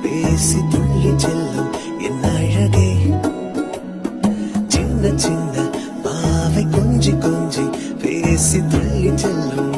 பேசி துள்ளி செல்லும் என் அழகே, சின்ன சின்ன பாவை கொஞ்சி கொஞ்சி பேசி துள்ளி செல்லும்